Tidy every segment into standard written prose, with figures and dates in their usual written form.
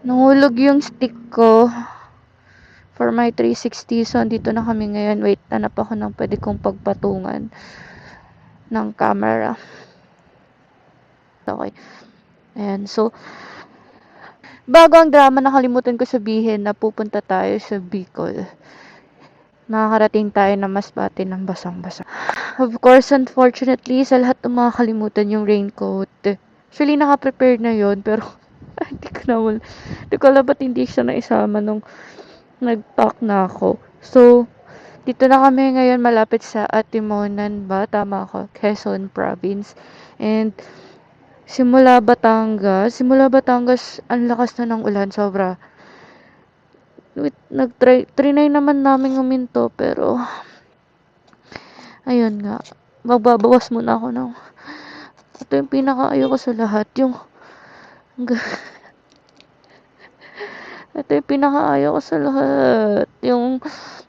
Nahulog yung stick ko for my 360. So, andito na kami ngayon. Wait, hanap ako ng pwede kong pagpatungan ng camera. Okay. Ayan. So, bago ang drama, nakalimutan ko sabihin na pupunta tayo sa Bicol. Makakarating tayo na Masbate ng basang-basa. Of course, unfortunately, sa lahat ng mga kalimutan yung raincoat. Actually, naka-prepare na yon pero hindi ko na wala. Hindi ko alam ba't hindi siya naisama nung nag-pack na ako. So, dito na kami ngayon malapit sa Atimonan ba? Tama ako. Quezon Province. And simula Batangas, ang lakas na ng ulan. Sobra. Wait, trinay naman namin huminto pero ayun nga. Magbabawas muna ako ng ito yung pinaka-ayoko sa lahat. Ito yung pinaka-ayoko sa lahat. Yung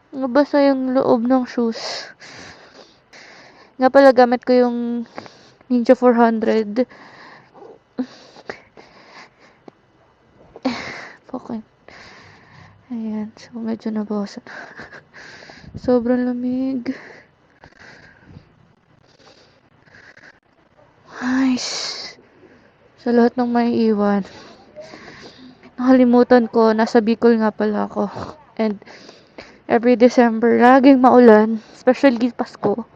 nabasa yung loob ng shoes. Nga pala, gamit ko yung Ninja 400. Okay. Ayan. So, medyo nabawasan. Sobrang lamig. Nice. Sa lahat ng may iwan. Nakalimutan ko, nasa Bicol nga pala ako. And every December, laging maulan. Especially Pasko.